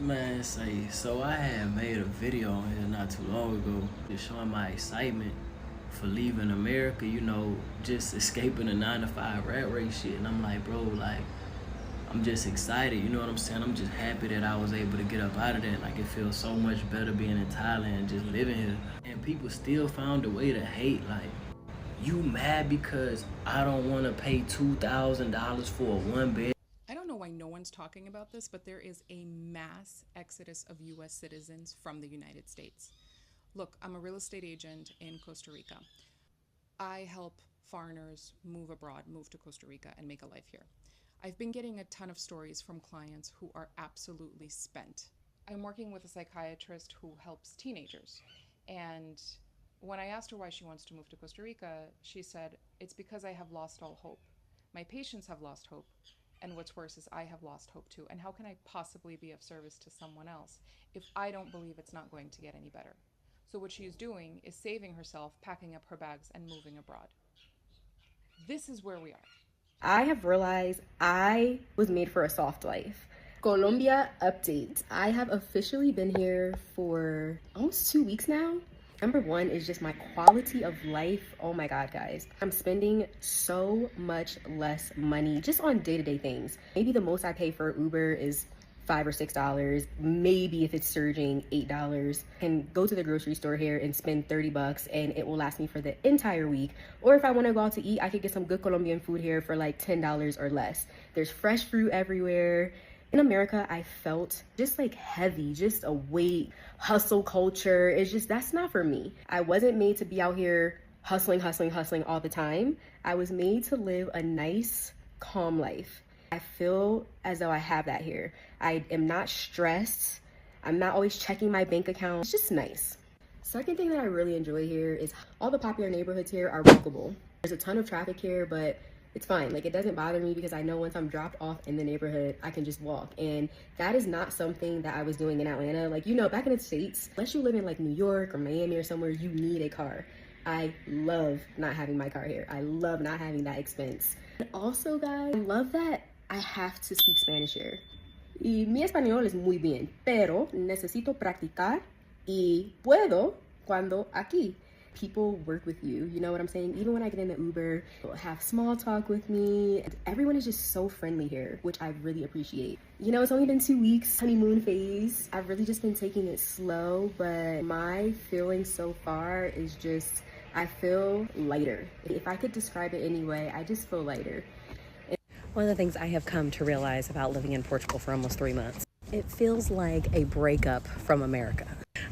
Man, say, so I had made a video on here not too long ago just showing my excitement for leaving America, just escaping the 9 to 5 rat race shit. And I'm like, bro, like, I'm just excited, you know what I'm saying? I'm just happy that I was able to get up out of that. Like, it feels so much better being in Thailand, just living here. And people still found a way to hate, like, you mad because I don't want to pay $2,000 for a one bed. I don't know why no one's talking about this, but there is a mass exodus of US citizens from the United States. Look, I'm a real estate agent in Costa Rica. I help foreigners move abroad, move to Costa Rica, and make a life here. I've been getting a ton of stories from clients who are absolutely spent. I'm working with a psychiatrist who helps teenagers. And when I asked her why she wants to move to Costa Rica, she said, it's because I have lost all hope. My patients have lost hope. And what's worse is I have lost hope too. And how can I possibly be of service to someone else if I don't believe it's not going to get any better? So what she's doing is saving herself, packing up her bags, and moving abroad. This is where we are. I have realized I was made for a soft life. Colombia update. I have officially been here for almost 2 weeks now. Number one is just my quality of life. Oh my God, guys. I'm spending so much less money just on day-to-day things. Maybe the most I pay for Uber is $5 or $6. Maybe if it's surging, $8. Can go to the grocery store here and spend 30 bucks and it will last me for the entire week. Or if I want to go out to eat, I could get some good Colombian food here for like $10 or less. There's fresh fruit everywhere. In America, I felt just like heavy, just a weight, hustle culture. It's just, that's not for me. I wasn't made to be out here hustling all the time. I was made to live a nice, calm life. I feel as though I have that here. I am not stressed. I'm not always checking my bank account. It's just nice. Second thing that I really enjoy here is all the popular neighborhoods here are walkable. There's a ton of traffic here, but it's fine. Like, it doesn't bother me because I know once I'm dropped off in the neighborhood, I can just walk. And that is not something that I was doing in Atlanta. Like, back in the States, unless you live in like New York or Miami or somewhere, you need a car. I love not having my car here. I love not having that expense. And also, guys, I love that I have to speak Spanish here. Y mi español es muy bien, pero necesito practicar y puedo cuando aquí. People work with you, you know what I'm saying? Even when I get in the Uber, they'll have small talk with me. Everyone is just so friendly here, which I really appreciate. It's only been 2 weeks, honeymoon phase. I've really just been taking it slow, but my feeling so far is just, I feel lighter. If I could describe it anyway, I just feel lighter. One of the things I have come to realize about living in Portugal for almost 3 months, it feels like a breakup from America.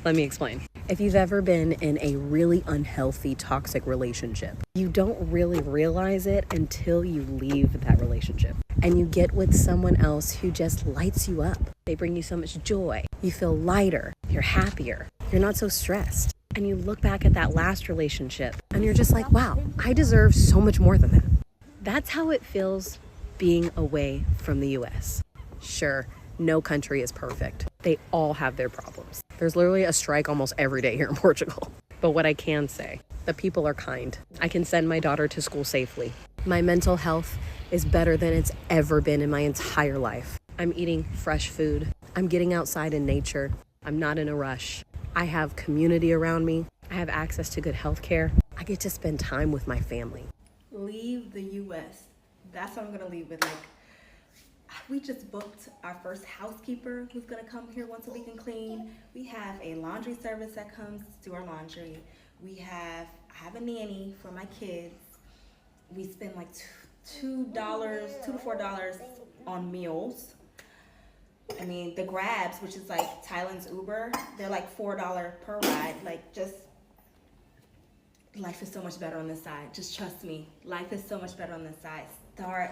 Let me explain. If you've ever been in a really unhealthy, toxic relationship, you don't really realize it until you leave that relationship and you get with someone else who just lights you up. They bring you so much joy. You feel lighter. You're happier. You're not so stressed. And you look back at that last relationship and you're just like, wow, I deserve so much more than that. That's how it feels being away from the US. Sure, no country is perfect. They all have their problems. There's literally a strike almost every day here in Portugal. But what I can say, the people are kind. I can send my daughter to school safely. My mental health is better than it's ever been in my entire life. I'm eating fresh food. I'm getting outside in nature. I'm not in a rush. I have community around me. I have access to good health care. I get to spend time with my family. Leave the US. That's what I'm gonna leave with. We just booked our first housekeeper who's gonna come here once a week and clean. We have a laundry service that comes to do our laundry. I have a nanny for my kids. We spend like $2 to $4 on meals. I mean, the Grabs, which is like Thailand's Uber, they're like $4 per ride. Life is so much better on this side. Just trust me, life is so much better on this side. Start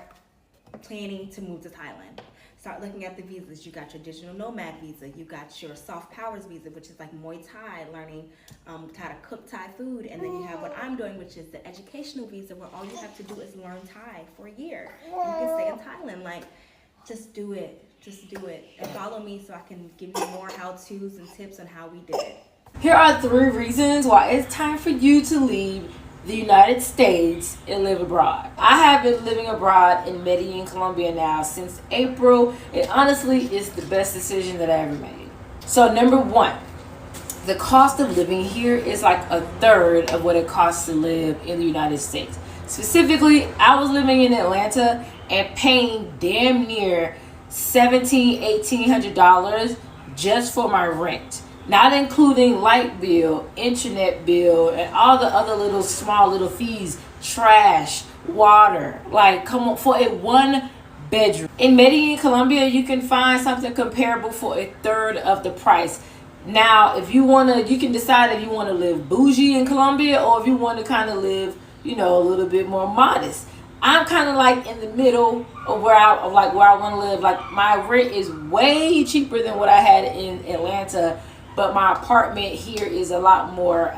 planning to move to Thailand. Start looking at the visas. You got your digital nomad visa. You got your soft powers visa, which is like Muay Thai, learning how to cook Thai food. And then you have what I'm doing, which is the educational visa, where all you have to do is learn Thai for a year. And you can stay in Thailand. Just do it. Just do it. And follow me so I can give you more how-tos and tips on how we did it. Here are 3 reasons why it's time for you to leave the United States and live abroad. I have been living abroad in Medellin, Colombia now since April, and honestly, it's the best decision that I ever made. So, number one, the cost of living here is like a third of what it costs to live in the United States. Specifically, I was living in Atlanta and paying damn near $1,700-$1,800 just for my rent, not including light bill, internet bill, and all the other little small little fees, trash, water. Like, come on, for a one bedroom in Medellin, Colombia, you can find something comparable for a third of the price. Now, if you want to, you can decide if you want to live bougie in Colombia or if you want to kind of live, a little bit more modest. I'm kind of like in the middle of where I want to live. Like, my rent is way cheaper than what I had in Atlanta, but my apartment here is a lot more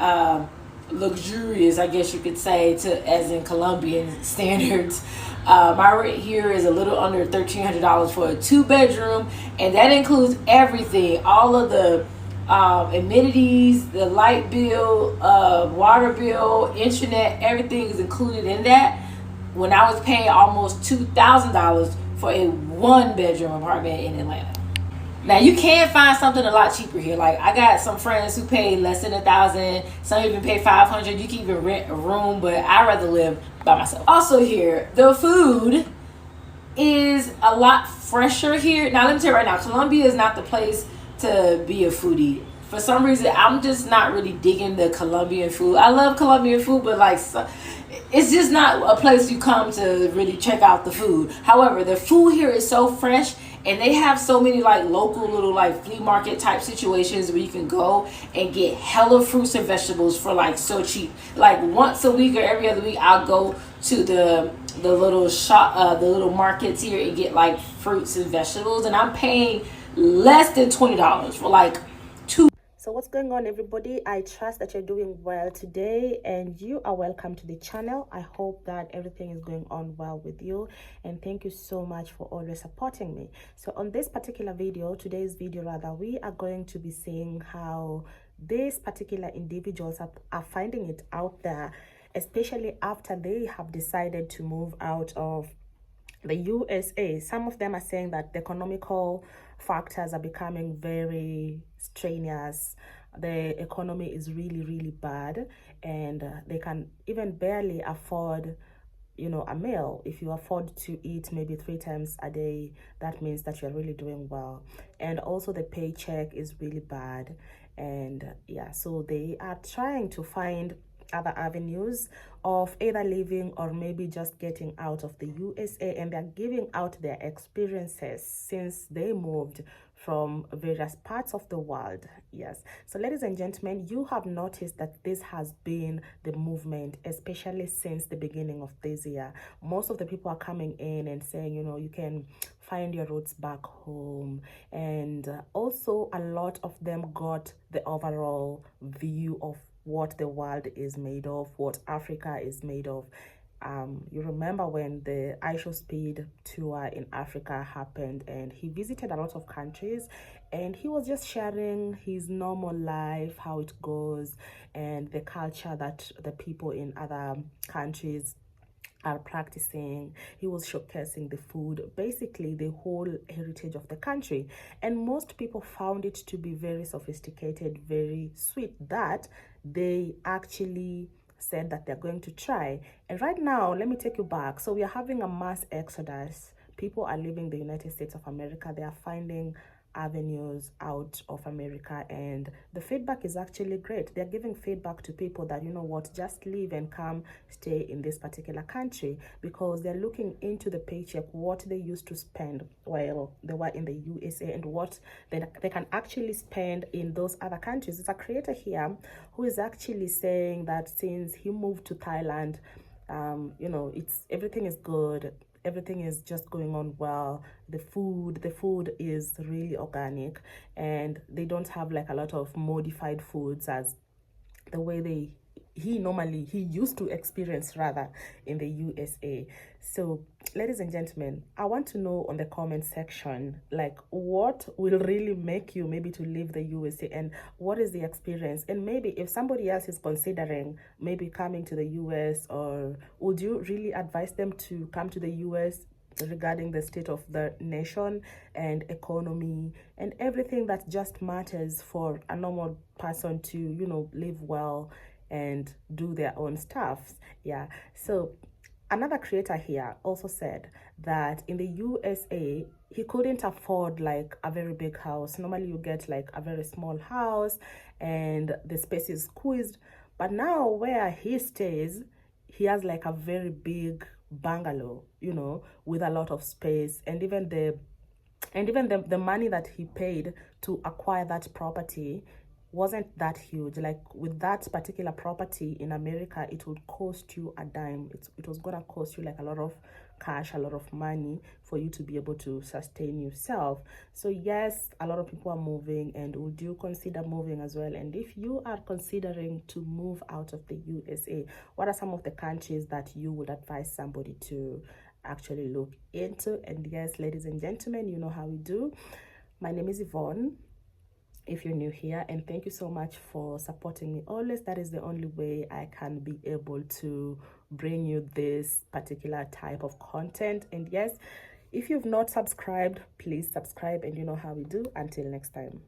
luxurious, I guess you could say, as in Colombian standards. My rent here is a little under $1,300 for a 2-bedroom, and that includes everything, all of the amenities, the light bill, water bill, internet, everything is included in that. When I was paying almost $2,000 for a 1-bedroom apartment in Atlanta. Now, you can find something a lot cheaper here. Like, I got some friends who pay less than $1,000. Some even pay $500. You can even rent a room, but I'd rather live by myself. Also here, the food is a lot fresher here. Now, let me tell you right now, Colombia is not the place to be a foodie. For some reason, I'm just not really digging the Colombian food. I love Colombian food, but it's just not a place you come to really check out the food. However, the food here is so fresh, and they have so many local little flea market type situations where you can go and get hella fruits and vegetables for so cheap. Once a week or every other week, I'll go to the little shop, the little markets here, and get fruits and vegetables, and I'm paying less than $20 for 2. So what's going on, everybody? I trust that you're doing well today, and you are welcome to the channel. I hope that everything is going on well with you, and thank you so much for always supporting me. So on this particular video, today's video rather, we are going to be seeing how these particular individuals are finding it out there, especially after they have decided to move out of the USA. Some of them are saying that the economical factors are becoming very strenuous. The economy is really, really bad, and they can even barely afford a meal. If you afford to eat maybe 3 times a day, that means that you're really doing well. And also the paycheck is really bad, and so they are trying to find other avenues of either living or maybe just getting out of the USA, and they're giving out their experiences since they moved from various parts of the world. Yes, so ladies and gentlemen, you have noticed that this has been the movement, especially since the beginning of this year. Most of the people are coming in and saying, you can find your roots back home, and also a lot of them got the overall view of what the world is made of, what Africa is made of. You remember when the iShowSpeed tour in Africa happened, and he visited a lot of countries, and he was just sharing his normal life, how it goes, and the culture that the people in other countries are practicing. He was showcasing the food, basically the whole heritage of the country, and most people found it to be very sophisticated, very sweet, that they actually said that they're going to try. And right now, let me take you back. So we are having a mass exodus. People are leaving the United States of America. They are finding avenues out of America, and the feedback is actually great. They're giving feedback to people that, just leave and come stay in this particular country, because they're looking into the paycheck, what they used to spend while they were in the USA, and what they can actually spend in those other countries. There's a creator here who is actually saying that since he moved to Thailand, everything is good, everything is just going on well. The food is really organic, and they don't have a lot of modified foods as the way he used to experience rather in the USA. So ladies and gentlemen, I want to know on the comment section, like, what will really make you maybe to leave the USA, and what is the experience? And maybe if somebody else is considering maybe coming to the US, or would you really advise them to come to the US regarding the state of the nation and economy and everything that just matters for a normal person to, you know, live well and do their own stuff? Yeah. So another creator here also said that in the USA he couldn't afford like a very big house. Normally you get like a very small house and the space is squeezed, but now where he stays, he has like a very big bungalow, you know, with a lot of space, and even the money that he paid to acquire that property wasn't that huge. Like with that particular property in America, it would cost you a dime. It was gonna cost you like a lot of cash, a lot of money for you to be able to sustain yourself. So yes, a lot of people are moving, and would you consider moving as well? And if you are considering to move out of the USA, what are some of the countries that you would advise somebody to actually look into? And yes, ladies and gentlemen, you know how we do. My name is Yvonne, if you're new here, and thank you so much for supporting me always. That is the only way I can be able to bring you this particular type of content. And yes, if you've not subscribed, please subscribe, and you know how we do. Until next time.